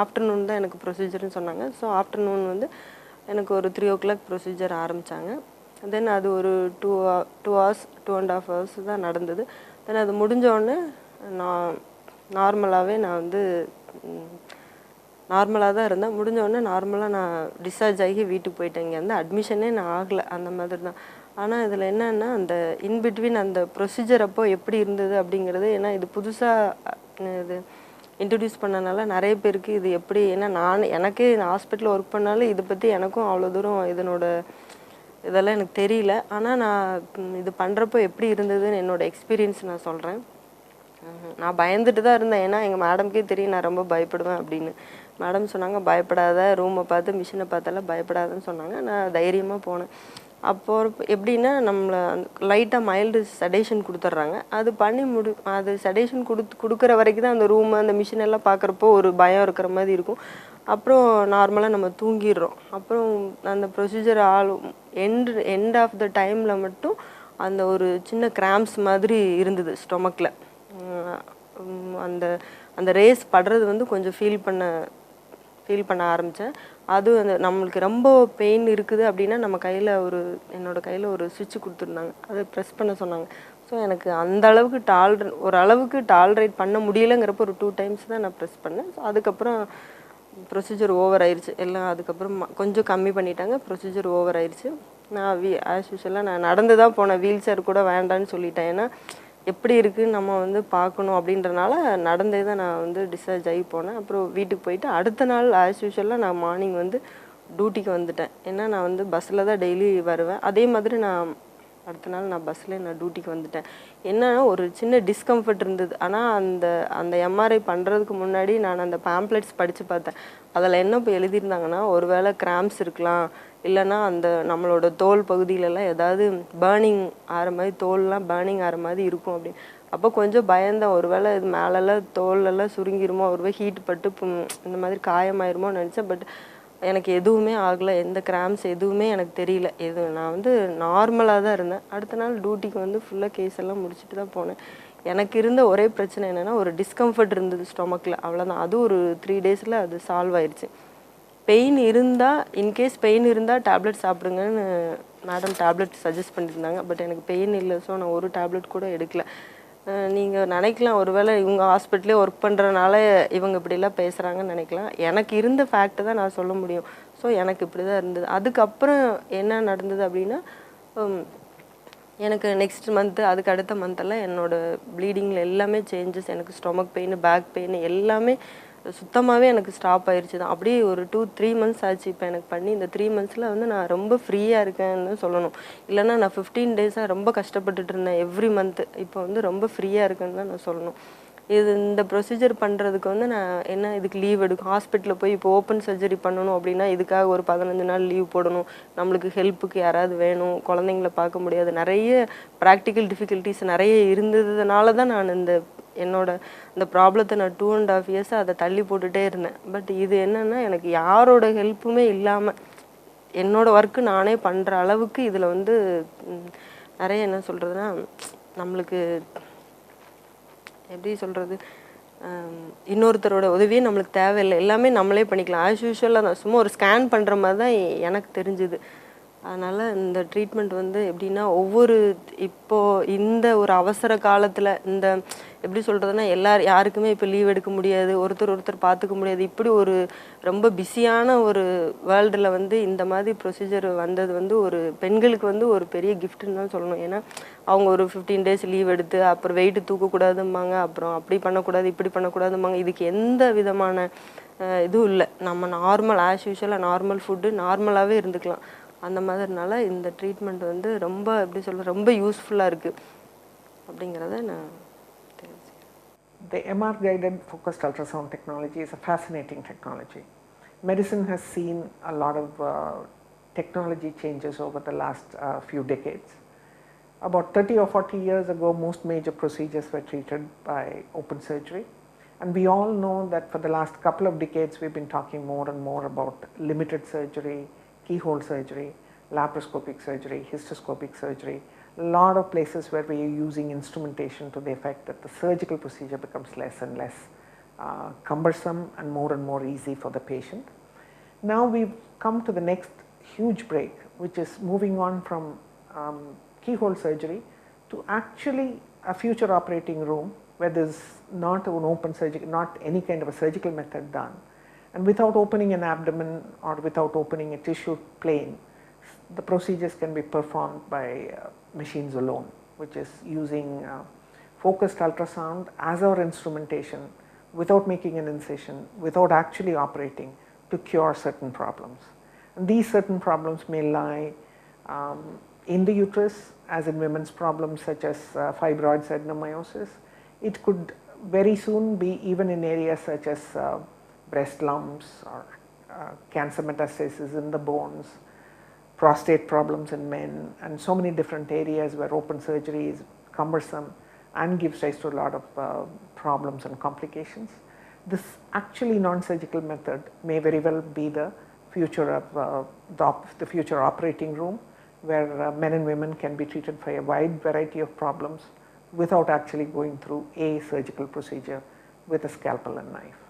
Afternoon தான் எனக்கு ப்ரொசீஜர்னு சொன்னாங்க. ஸோ ஆஃப்டர்நூன் வந்து எனக்கு ஒரு 3 o'clock ப்ரொசீஜர் ஆரம்பித்தாங்க. தென் அது ஒரு 2 hours 2.5 hours தான் நடந்தது. தென் அது முடிஞ்சோடனே நான் நார்மலாகவே நான் வந்து நார்மலாக தான் இருந்தேன். முடிஞ்சோடனே நார்மலாக நான் டிஸ்சார்ஜ் ஆகி வீட்டுக்கு போயிட்டேன். இங்கே வந்து அட்மிஷனே நான் ஆகலை, அந்த மாதிரி தான். ஆனால் இதில் என்னென்னா அந்த இன்பிட்வீன் அந்த ப்ரொசீஜர் அப்போ எப்படி இருந்தது அப்படிங்கிறது, ஏன்னா இது புதுசாக இது இன்ட்ரடியூஸ் பண்ணனால நிறைய பேருக்கு இது எப்படி, ஏன்னா எனக்கே ஹாஸ்பிட்டலில் ஒர்க் பண்ணாலும் இதை பற்றி எனக்கும் அவ்வளோ தூரம் இதெல்லாம் எனக்கு தெரியல. ஆனால் நான் இது பண்ணுறப்போ எப்படி இருந்ததுன்னு என்னோடய எக்ஸ்பீரியன்ஸ் நான் சொல்கிறேன். நான் பயந்துட்டு தான் இருந்தேன், ஏன்னா எங்கள் மேடம்க்கே தெரியும் நான் ரொம்ப பயப்படுவேன் அப்படின்னு. மேடம் சொன்னாங்க, பயப்படாத, ரூமை பார்த்து மிஷினை பார்த்தாலாம் பயப்படாதுன்னு சொன்னாங்க. நான் தைரியமாக போனேன். அப்போது எப்படின்னா நம்மளை லைட்டாக மைல்டு செடேஷன் கொடுத்துட்றாங்க. அது பண்ணி அது செடேஷன் கொடுக்குற வரைக்கும் தான் அந்த ரூமு அந்த மிஷின் எல்லாம் பார்க்குறப்போ ஒரு பயம் இருக்கிற மாதிரி இருக்கும். அப்புறம் நார்மலாக நம்ம தூங்கிடுறோம். அப்புறம் அந்த ப்ரொசீஜர் எண்ட் ஆஃப் த டைமில் மட்டும் அந்த ஒரு சின்ன கிராம்ஸ் மாதிரி இருந்தது ஸ்டொமக்கில். அந்த அந்த ரேஸ் படுறது வந்து கொஞ்சம் ஃபீல் பண்ண ஆரம்பித்தேன். அது அந்த நம்மளுக்கு ரொம்ப பெயின் இருக்குது அப்படின்னா நம்ம என்னோடய கையில் ஒரு சுவிட்ச் கொடுத்துருந்தாங்க, அதை ப்ரெஸ் பண்ண சொன்னாங்க. ஸோ எனக்கு அந்த அளவுக்கு ஓரளவுக்கு டாலரேட் பண்ண முடியலைங்கிறப்போ ஒரு 2 times தான் நான் ப்ரெஸ் பண்ணேன். ஸோ அதுக்கப்புறம் ப்ரொசீஜர் ஓவர் ஆயிடுச்சு எல்லாம். அதுக்கப்புறம் கொஞ்சம் கம்மி பண்ணிட்டாங்க, ப்ரொசீஜர் ஓவர் ஆயிடுச்சு. நான் ஆஸ் யூஷுவலாக நான் நடந்து தான் போனேன், வீல் சேர் கூட வேண்டான்னு சொல்லிட்டேன். ஏன்னா எப்படி இருக்குன்னு நம்ம வந்து பார்க்கணும் அப்படின்றனால நடந்தே தான் நான் வந்து டிஸ்சார்ஜ் ஆகி போனேன். அப்புறம் வீட்டுக்கு போயிட்டு அடுத்த நாள் ஆஸ் யூஷுவலாக நான் மார்னிங் வந்து டியூட்டிக்கு வந்துட்டேன். ஏன்னா நான் வந்து பஸ்ஸில் தான் டெய்லி வருவேன். அதே மாதிரி நான் அடுத்த நாள் நான் பஸ்ஸில் நான் டியூட்டிக்கு வந்துட்டேன். என்னன்னா ஒரு சின்ன டிஸ்கம்ஃபர்ட் இருந்தது. ஆனால் அந்த எம்ஆர்ஐ பண்ணுறதுக்கு முன்னாடி நான் அந்த பேம்ப்ளெட்ஸ் படித்து பார்த்தேன். அதில் என்ன இப்போ எழுதியிருந்தாங்கன்னா, ஒருவேளை கிராம்ஸ் இருக்கலாம், இல்லைன்னா அந்த நம்மளோட தோல் பகுதியிலலாம் ஏதாவது பேர்னிங் ஆகிற மாதிரி, தோல்லாம் பேர்னிங் ஆகிற மாதிரி இருக்கும் அப்படின்னு. அப்போ கொஞ்சம் பயந்தேன், ஒருவேளை இது மேலெல்லாம் தோலெல்லாம் சுருங்கிருமோ, ஒருவேளை ஹீட் பட்டு இந்த மாதிரி காயமாயிருமோ நினச்சேன். பட் எனக்கு எதுவுமே ஆகலை, எந்த கிராம்ஸ் எதுவுமே எனக்கு தெரியல. நான் வந்து நார்மலாக தான் இருந்தேன். அடுத்த நாள் டியூட்டிக்கு வந்து ஃபுல்லாக கேஸ் எல்லாம் முடிச்சுட்டு தான் போனேன். எனக்கு இருந்த ஒரே பிரச்சனை என்னென்னா ஒரு டிஸ்கம்ஃபர்ட் இருந்தது ஸ்டொமக்கில், அவ்வளோதான். அது ஒரு 3 days அது சால்வ் ஆயிடுச்சு. பெயின் இருந்தால், இன்கேஸ் பெயின் இருந்தால் டேப்லெட் சாப்பிடுங்கன்னு மேடம் டேப்லெட் சஜஸ்ட் பண்ணியிருந்தாங்க. பட் எனக்கு பெயின் இல்லை, ஸோ நான் ஒரு டேப்லெட் கூட எடுக்கல. நீங்கள் நினைக்கலாம், ஒருவேளை இவங்க ஹாஸ்பிட்டலே ஒர்க் பண்ணுறனால இவங்க இப்படிலாம் பேசுகிறாங்கன்னு நினைக்கலாம். எனக்கு இருந்த ஃபேக்ட் தான் நான் சொல்ல முடியும். ஸோ எனக்கு இப்படி தான் இருந்தது. அதுக்கப்புறம் என்ன நடந்தது அப்படின்னா, எனக்கு நெக்ஸ்ட் மந்த்து அதுக்கு அடுத்த மந்த்தெல்லாம் என்னோடய ப்ளீடிங்கில் எல்லாமே சேஞ்சஸ். எனக்கு ஸ்டொமக் பெயின், பேக் பெயின் எல்லாமே சுத்தமாகவே எனக்கு ஸ்டாப் ஆயிடுச்சு தான். அப்படியே ஒரு 2-3 months ஆச்சு இப்போ எனக்கு பண்ணி. இந்த 3 monthsல வந்து நான் ரொம்ப ஃப்ரீயாக இருக்கேன்னு சொல்லணும். இல்லைன்னா நான் 15 days ரொம்ப கஷ்டப்பட்டுட்டு இருந்தேன் எவ்ரி மந்த்து. இப்போ வந்து ரொம்ப ஃப்ரீயாக இருக்கேன்னு தான் நான் சொல்லணும். இந்த ப்ரொசீஜர் பண்ணுறதுக்கு வந்து நான் இதுக்கு லீவ் எடுக்கும். ஹாஸ்பிட்டலில் போய் இப்போ ஓப்பன் சர்ஜரி பண்ணணும் அப்படின்னா இதுக்காக ஒரு 15 நாள் லீவ் போடணும். நம்மளுக்கு ஹெல்ப்புக்கு யாராவது வேணும், குழந்தைங்கள பார்க்க முடியாது, நிறைய ப்ராக்டிக்கல் டிஃபிகல்ட்டிஸ் நிறைய இருந்ததுனால தான் நான் என்னோட இந்த ப்ராப்ளத்தை நான் 2.5 years அதை தள்ளி போட்டுகிட்டே இருந்தேன். பட் இது என்னென்னா, எனக்கு யாரோட ஹெல்ப்புமே இல்லாமல் என்னோடய ஒர்க்கு நானே பண்ணுற அளவுக்கு இதில் வந்து நிறைய என்ன சொல்கிறதுனா, நம்மளுக்கு எப்படி சொல்கிறது, இன்னொருத்தரோட உதவியே நம்மளுக்கு தேவையில்லை, எல்லாமே நம்மளே பண்ணிக்கலாம். ஆஸ் யூஷுவலாக தான் சும்மா ஒரு ஸ்கேன் பண்ணுற மாதிரி தான் எனக்கு தெரிஞ்சுது. அதனால் இந்த ட்ரீட்மெண்ட் வந்து எப்படின்னா, இப்போது இந்த ஒரு அவசர காலத்தில் எப்படி சொல்கிறதுனா, யாருக்குமே இப்போ லீவ் எடுக்க முடியாது, ஒருத்தர் பார்த்துக்க முடியாது. இப்படி ஒரு ரொம்ப பிஸியான ஒரு வேர்ல்டில் வந்து இந்த மாதிரி ப்ரொசீஜர் வந்தது வந்து ஒரு பெண்களுக்கு வந்து ஒரு பெரிய கிஃப்ட்டுன்னு தான் சொல்லணும். ஏன்னா அவங்க ஒரு 15 days லீவ் எடுத்து அப்புறம் வெயிட்டு தூக்கக்கூடாதும்பாங்க, அப்புறம் அப்படி பண்ணக்கூடாது இப்படி பண்ணக்கூடாதும்பாங்க. இதுக்கு எந்த விதமான இதுவும் இல்லை. நம்ம நார்மல் ஆஸ் யூஷுவலாக நார்மல் ஃபுட்டு நார்மலாகவே இருந்துக்கலாம். அந்த மாதிரினால இந்த ட்ரீட்மெண்ட் வந்து ரொம்ப எப்படி சொல்கிறது, ரொம்ப யூஸ்ஃபுல்லாக இருக்குது அப்படிங்கிறத நான் The MR-guided focused ultrasound technology is a fascinating technology. Medicine has seen a lot of technology changes over the last few decades. About 30 or 40 years ago, most major procedures were treated by open surgery. And we all know that for the last couple of decades, we've been talking more and more about limited surgery, keyhole surgery, laparoscopic surgery, histoscopic surgery. A lot of places where we are using instrumentation to the effect that the surgical procedure becomes less and less cumbersome and more easy for the patient. Now we've come to the next huge break, which is moving on from keyhole surgery to actually a future operating room where there's not an open surgery, not any kind of a surgical method done, and without opening an abdomen or without opening a tissue plane, the procedures can be performed by machines alone, which is using focused ultrasound as our instrumentation without making an incision, without actually operating, to cure certain problems. And these certain problems may lie in the uterus, as in women's problems such as fibroids, adenomyosis. It could very soon be even in areas such as breast lumps or cancer metastasis in the bones, prostate problems in men, and so many different areas where open surgery is cumbersome and gives rise to a lot of problems and complications. This actually non-surgical method may very well be the future of the future operating room, where men and women can be treated for a wide variety of problems without actually going through a surgical procedure with a scalpel and knife.